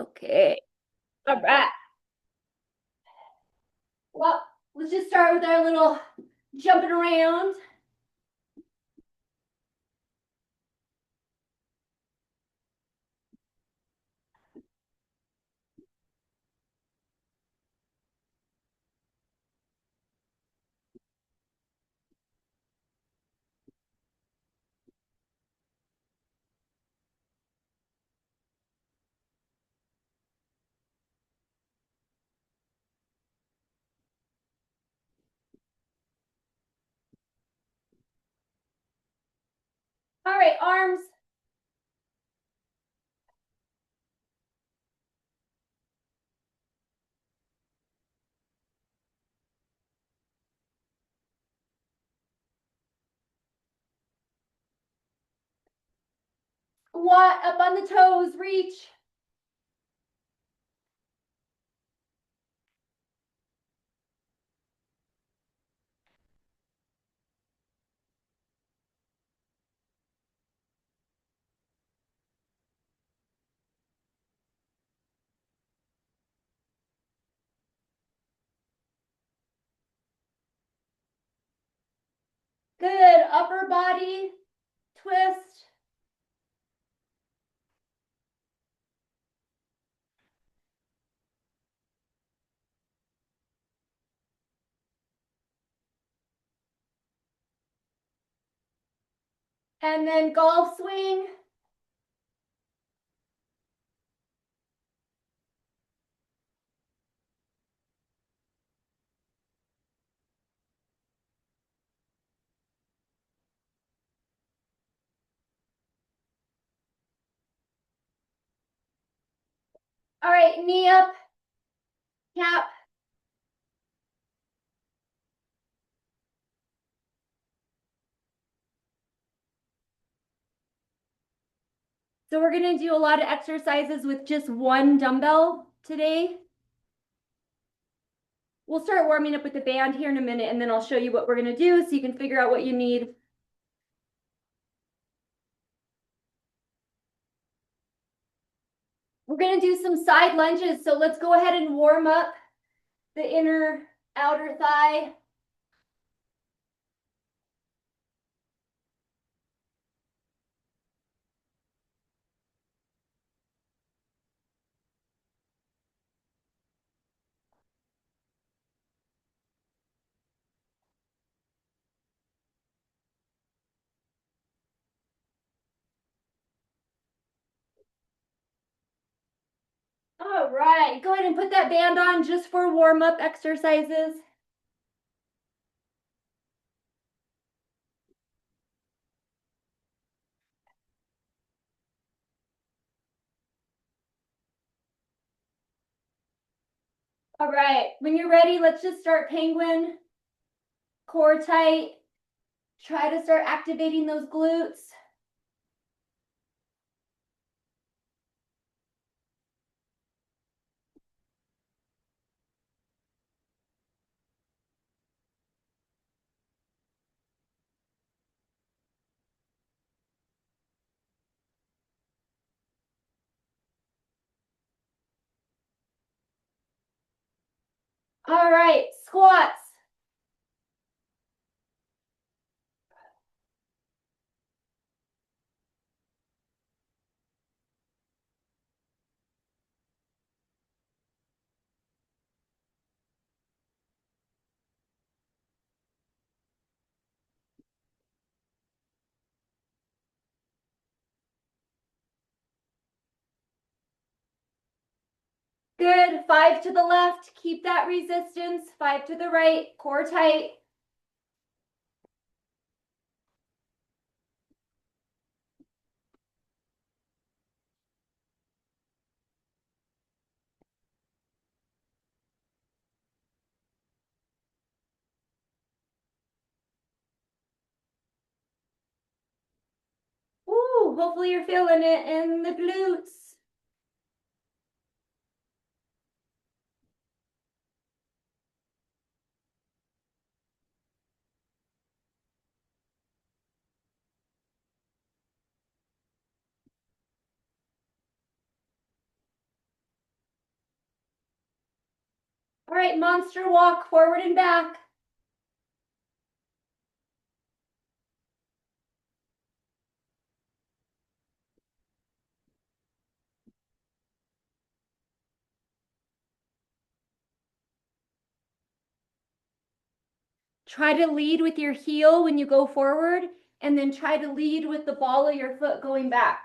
Okay. All right. Well, let's just start with our little jumping around. All right, arms. Squat up on the toes, reach. Good. Upper body twist. And then golf swing. All right, knee up, tap. So we're going to do a lot of exercises with just one dumbbell today. We'll start warming up with the band here in a minute, and then I'll show you what we're going to do so you can figure out what you need. We're going to do some side lunges. So let's go ahead and warm up the inner outer thigh. All right, go ahead and put that band on just for warm-up exercises. All right, when you're ready, let's just start penguin, core tight. Try to start activating those glutes. All right, squats. Good. 5 to the left. Keep that resistance. 5 to the right. Core tight. Ooh, hopefully you're feeling it in the glutes. All right, monster walk forward and back. Try to lead with your heel when you go forward, and then try to lead with the ball of your foot going back.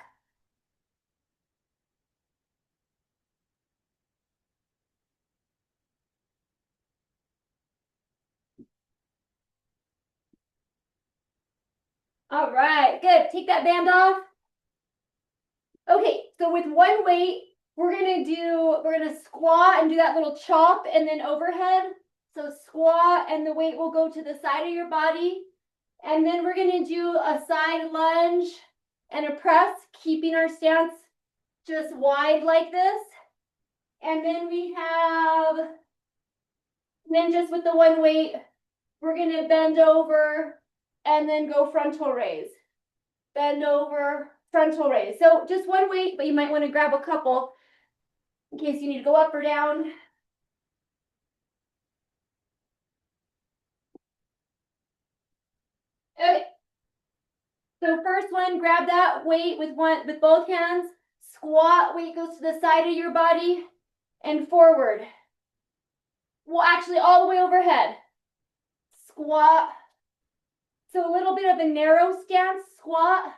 All right, good. Take that band off. Okay, so with one weight, we're gonna squat and do that little chop and then overhead. So squat and the weight will go to the side of your body. And then we're gonna do a side lunge and a press, keeping our stance just wide like this. And then just with the one weight, we're gonna bend over and then go frontal raise. Bend over, frontal raise. So just one weight, but you might want to grab a couple in case you need to go up or down. Okay. So first one, grab that weight with both hands. Squat, weight goes to the side of your body and forward. Well, actually all the way overhead. Squat. So a little bit of a narrow stance, squat.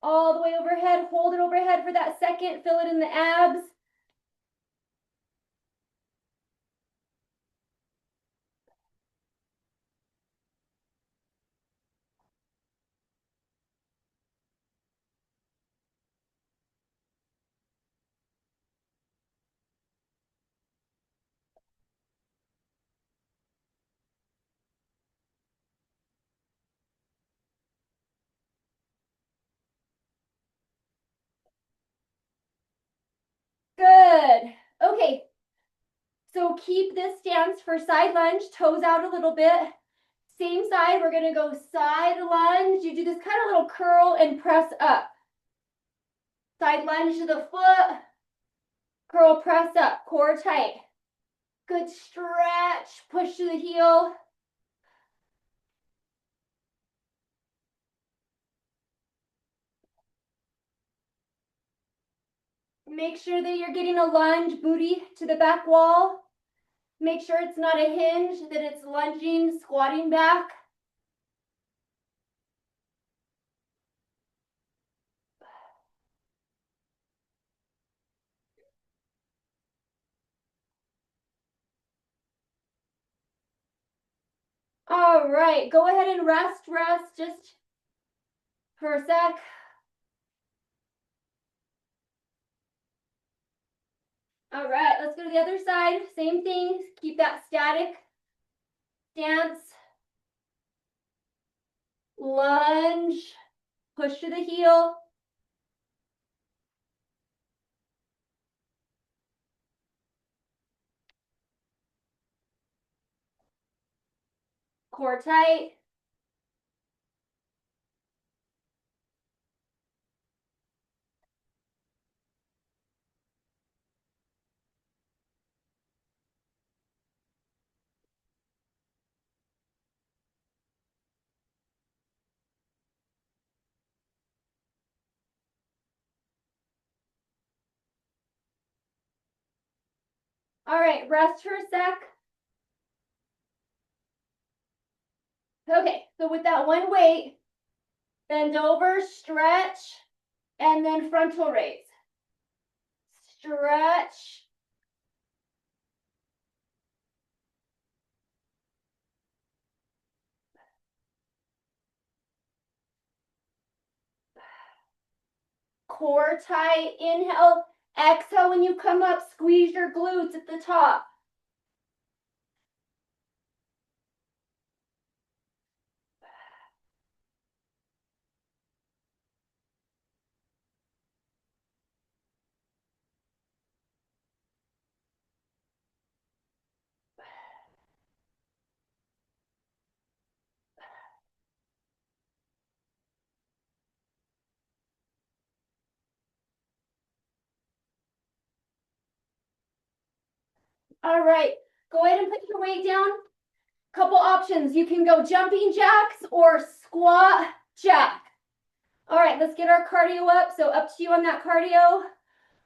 All the way overhead, hold it overhead for that second, feel it in the abs. Good. Okay. So keep this stance for side lunge, toes out a little bit. Same side, we're gonna go side lunge. You do this kind of little curl and press up. Side lunge to the foot, curl, press up, core tight. Good stretch, push to the heel. Make sure that you're getting a lunge, booty to the back wall. Make sure it's not a hinge, that it's lunging, squatting back. All right, go ahead and rest just for a sec. All right, let's go to the other side. Same thing, keep that static stance. Lunge, push to the heel. Core tight. All right, rest for a sec. Okay, so with that one weight, bend over, stretch, and then frontal raise. Stretch. Core tight, inhale, exhale when you come up, squeeze your glutes at the top. All right, Go ahead and put your weight down. Couple options. You can go jumping jacks or squat jack. All right, let's get our cardio up. So up to you on that cardio.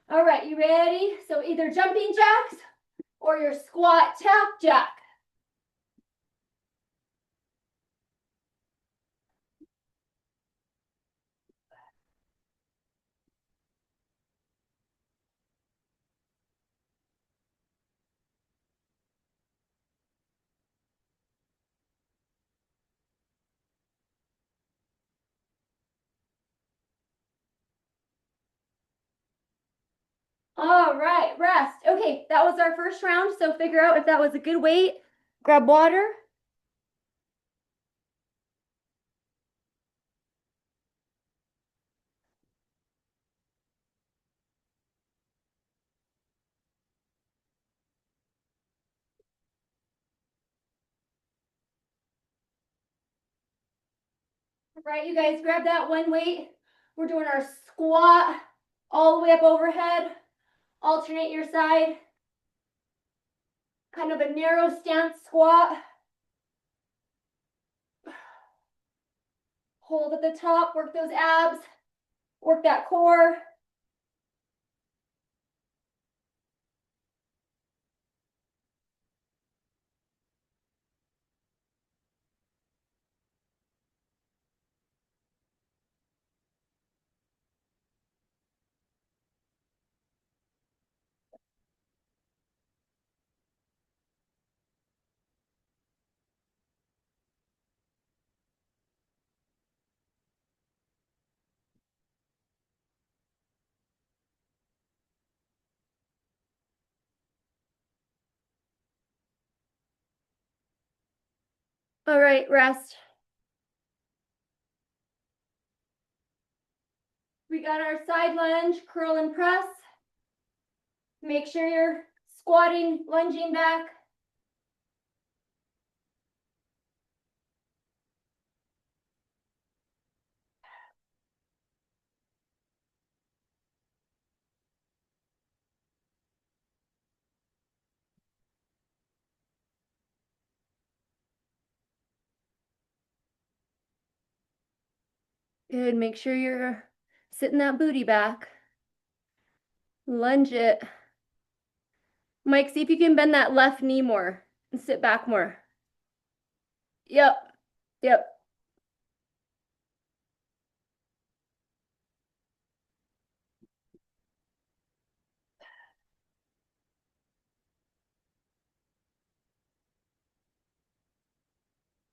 All right, you ready? So either jumping jacks or your squat tap jack. All right, rest. Okay, that was our first round. So figure out if that was a good weight. Grab water. All right, you guys grab that one weight. We're doing our squat all the way up overhead. Alternate your side. Kind of a narrow stance squat. Hold at the top, work those abs, work that core. All right, rest. We got our side lunge, curl and press. Make sure you're squatting, lunging back. Good, make sure you're sitting that booty back. Lunge it. Mike, see if you can bend that left knee more and sit back more. Yep, yep.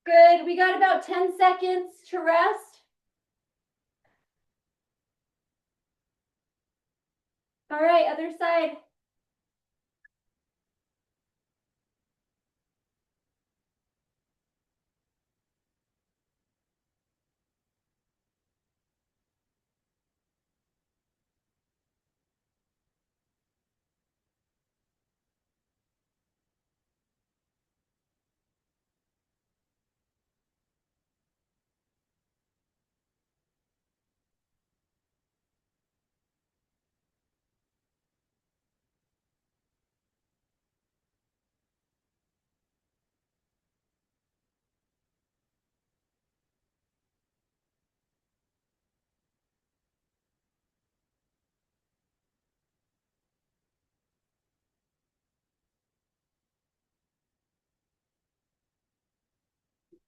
Good, we got about 10 seconds to rest. All right, other side.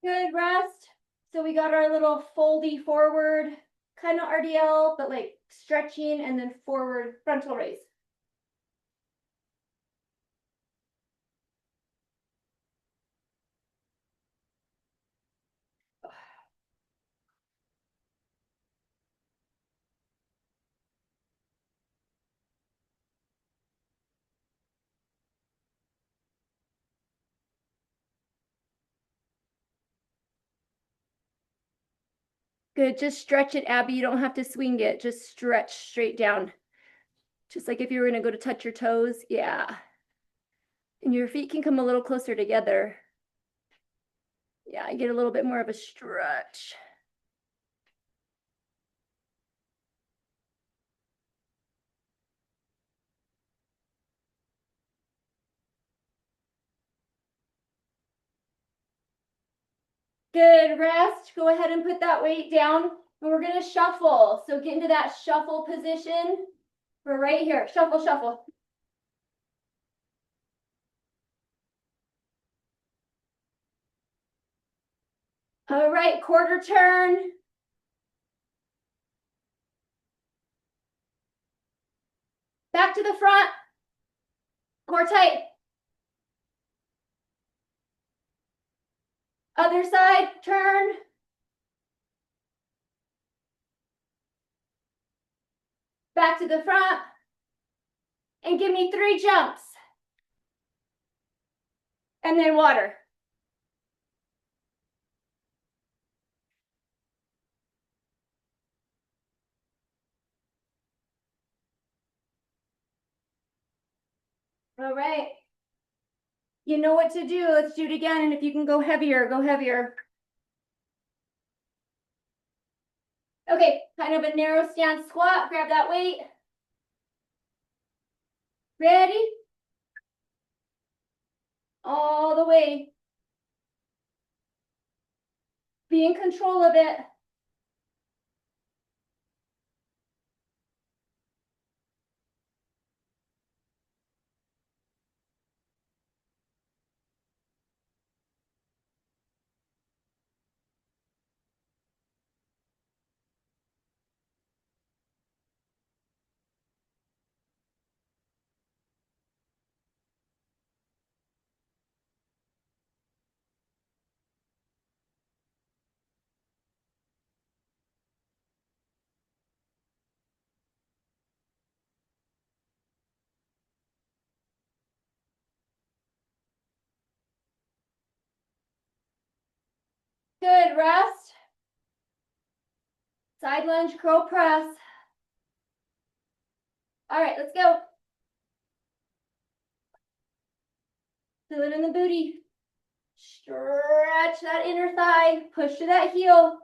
Good, rest. So we got our little foldy forward, kind of RDL, but like stretching and then forward frontal raise. Good, just stretch it, Abby. You don't have to swing it, just stretch straight down. Just like if you were gonna go to touch your toes, yeah. And your feet can come a little closer together. Yeah, get a little bit more of a stretch. Good, rest. Go ahead and put that weight down. And we're gonna shuffle. So get into that shuffle position. We're right here. Shuffle, shuffle. All right, quarter turn. Back to the front. Core tight. Other side, turn. Back to the front. And give me 3 jumps. And then water. All right. You know what to do. Let's do it again. And if you can go heavier, go heavier. Okay, kind of a narrow stance squat. Grab that weight. Ready? All the way. Be in control of it. Good, rest. Side lunge, curl press. All right, let's go. Feel it in the booty. Stretch that inner thigh. Push to that heel.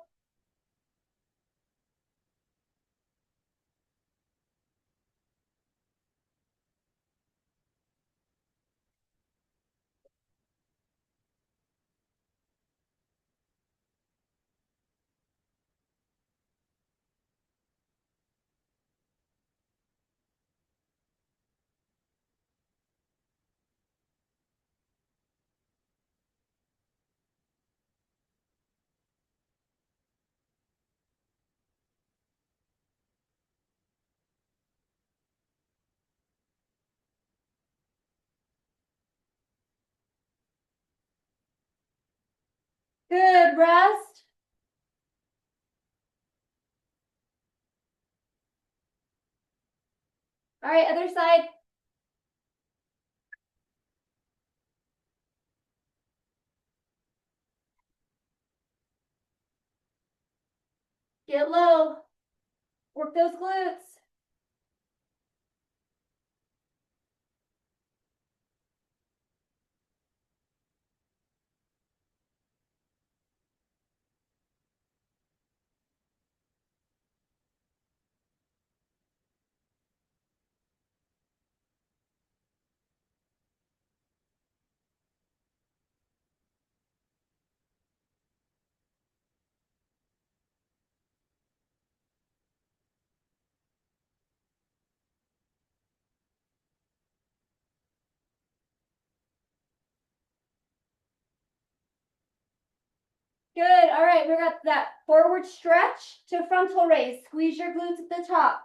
Good, rest. All right, other side. Get low. Work those glutes. Good. All right, we got that forward stretch to frontal raise. Squeeze your glutes at the top.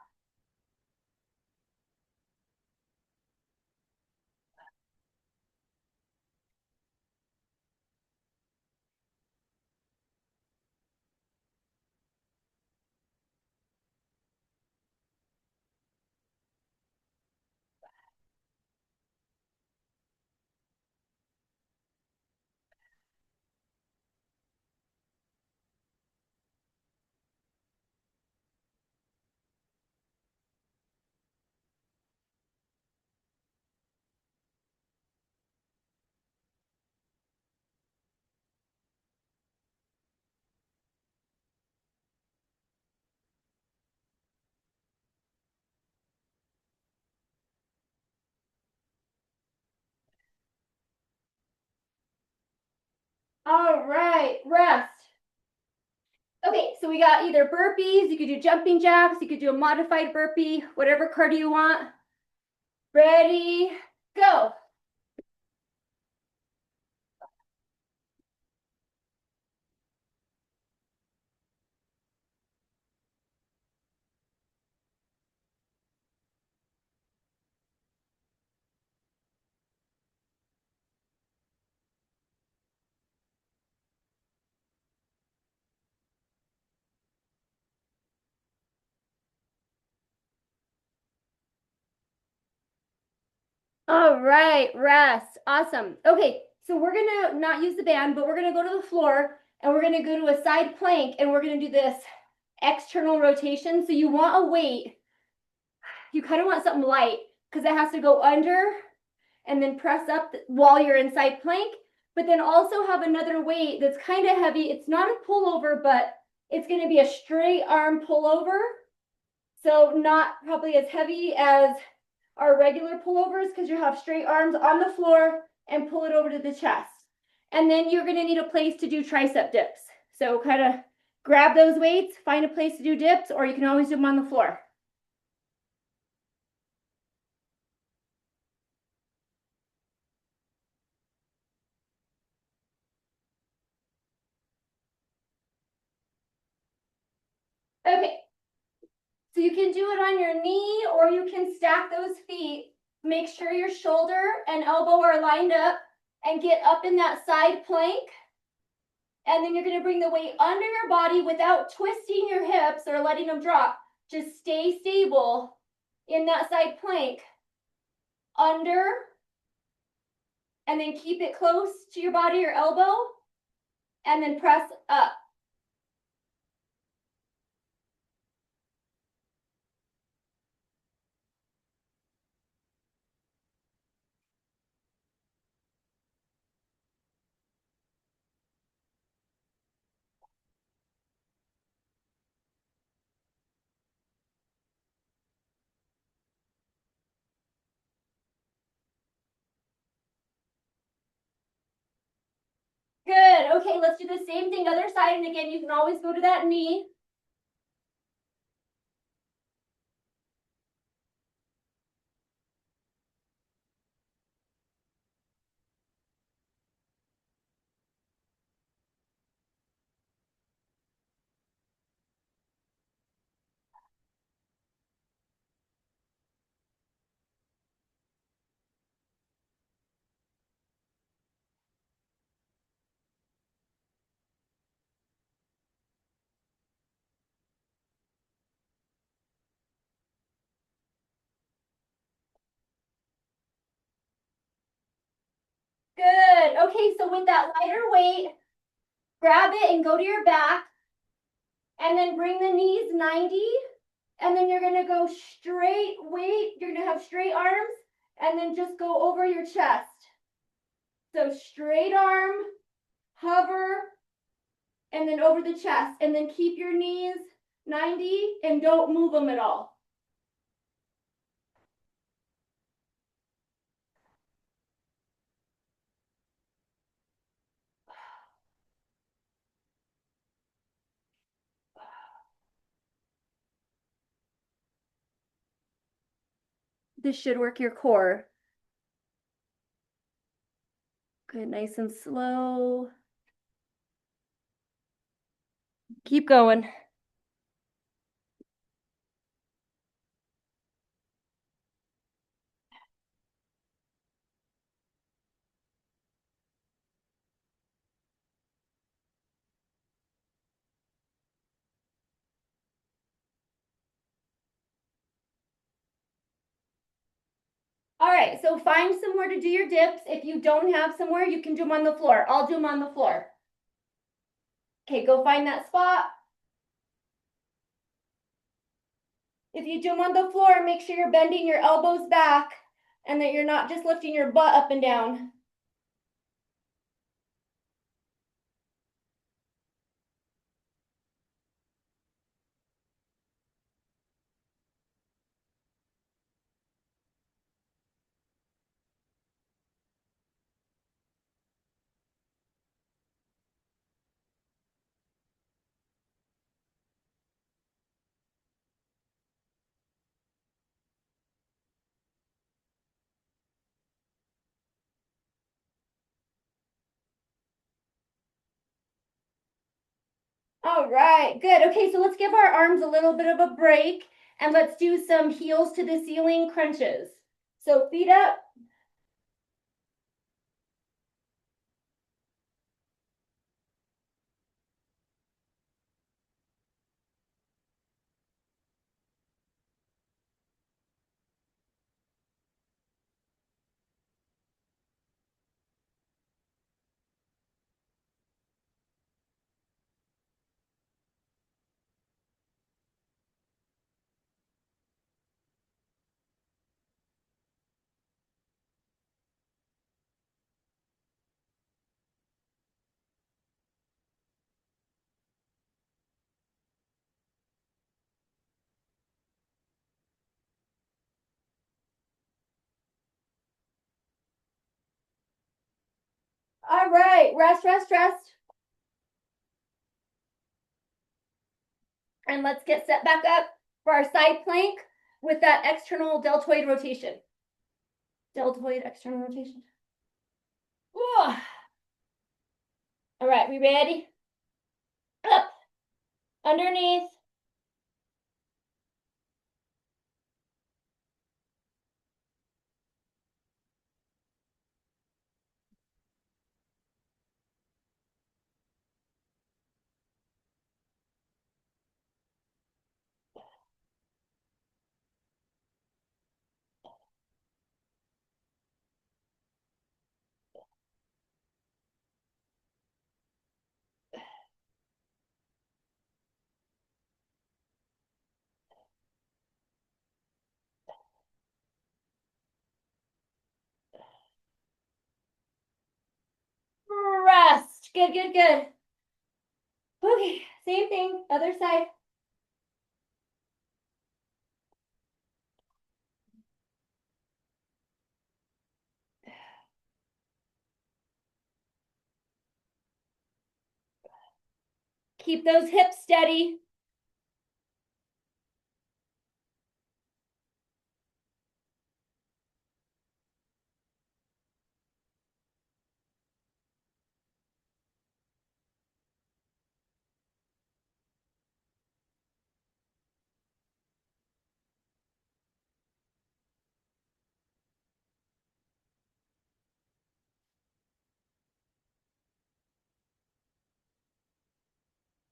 All right, rest. Okay, so we got either burpees, you could do jumping jacks, you could do a modified burpee, whatever cardio you want. Ready, go. All right, rest. Awesome. Okay, so we're gonna not use the band, but we're gonna go to the floor and we're gonna go to a side plank and we're gonna do this external rotation. So you want a weight, you kind of want something light because it has to go under and then press up while you're in side plank, but then also have another weight that's kind of heavy. It's not a pullover, but it's gonna be a straight arm pullover. So not probably as heavy as our regular pullovers because you have straight arms on the floor and pull it over to the chest. And then you're gonna need a place to do tricep dips. So kind of grab those weights, find a place to do dips, or you can always do them on the floor. Okay, so you can do it on your knee or you can stack those feet. Make sure your shoulder and elbow are lined up and get up in that side plank. And then you're going to bring the weight under your body without twisting your hips or letting them drop. Just stay stable in that side plank. Under, and then keep it close to your body or elbow, and then press up. Good. Okay, let's do the same thing other side. And again, you can always go to that knee. Good. Okay, so with that lighter weight, grab it and go to your back. And then bring the knees 90. And then you're going to go straight weight. You're going to have straight arms. And then just go over your chest. So straight arm, hover, and then over the chest. And then keep your knees 90 and don't move them at all. This should work your core. Good, nice and slow. Keep going. All right, so find somewhere to do your dips. If you don't have somewhere, you can do them on the floor. I'll do them on the floor. Okay, go find that spot. If you do them on the floor, make sure you're bending your elbows back and that you're not just lifting your butt up and down. All right, good. Okay, so let's give our arms a little bit of a break and let's do some heels to the ceiling crunches. So feet up. All right, rest, rest, rest. And let's get set back up for our side plank with that external deltoid rotation. Deltoid external rotation. Whoa. All right, we ready? Up, underneath. Rest. Good, good, good. Okay, same thing, other side. Keep those hips steady.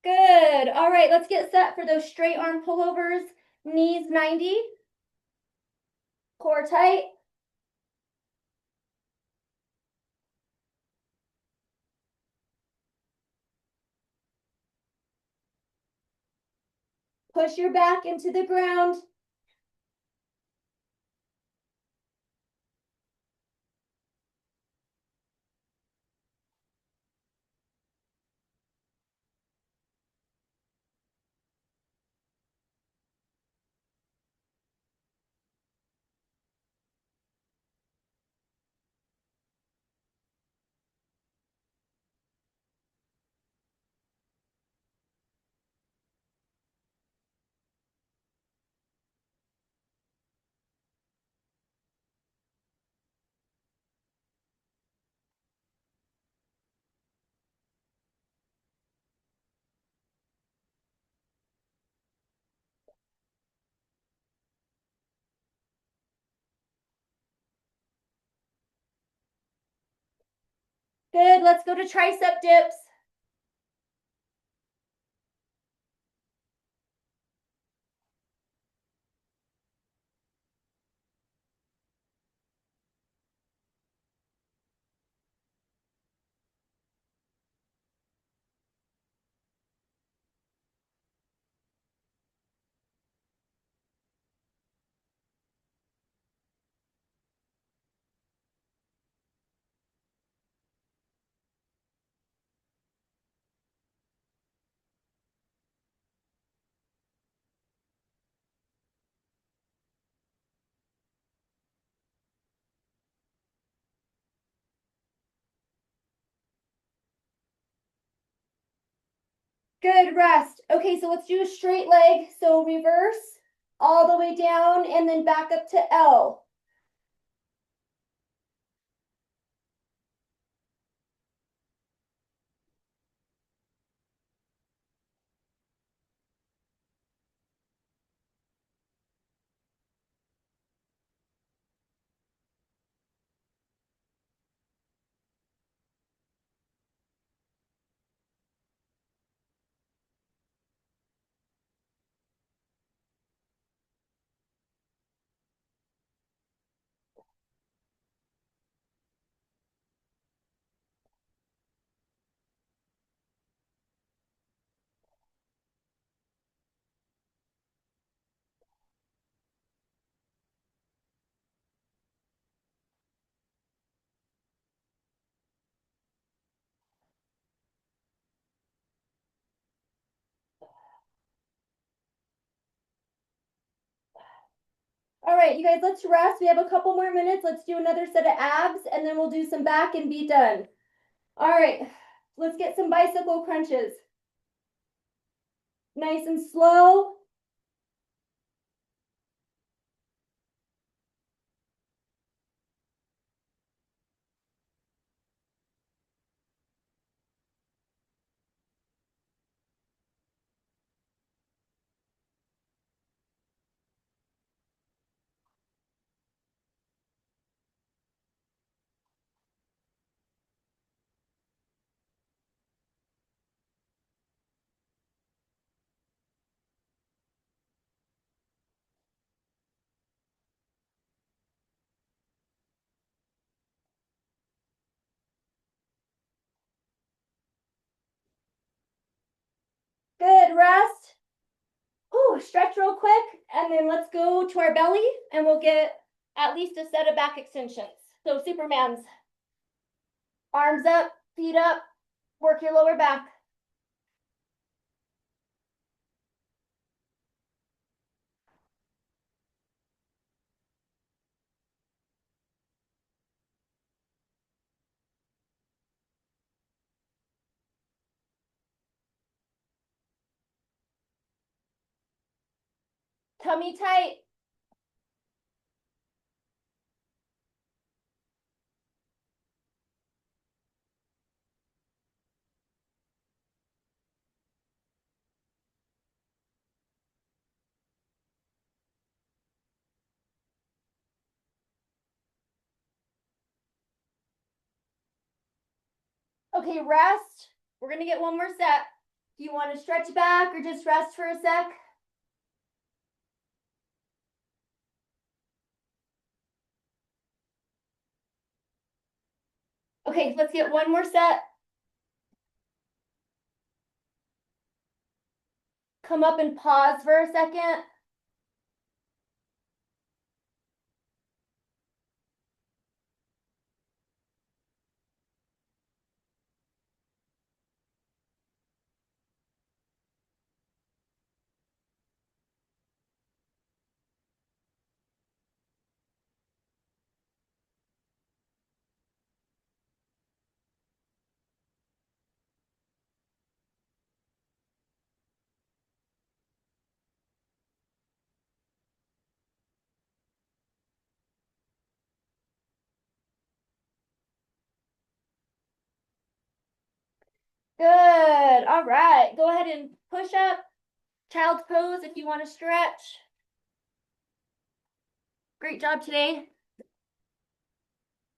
Good. All right, let's get set for those straight arm pullovers. Knees 90. Core tight. Push your back into the ground. Good. Let's go to tricep dips. Good, rest. Okay, so let's do a straight leg. So reverse all the way down and then back up to L. All right, you guys, let's rest. We have a couple more minutes. Let's do another set of abs and then we'll do some back and be done. All right, let's get some bicycle crunches. Nice and slow. Good, rest. Ooh, stretch real quick, and then let's go to our belly, and we'll get at least a set of back extensions. So Superman's. Arms up, feet up, work your lower back. Tummy tight. Okay, rest. We're gonna get one more set. Do you want to stretch back or just rest for a sec? Okay, let's get one more set. Come up and pause for a second. Good. All right. Go ahead and push up. Child's pose if you want to stretch. Great job today.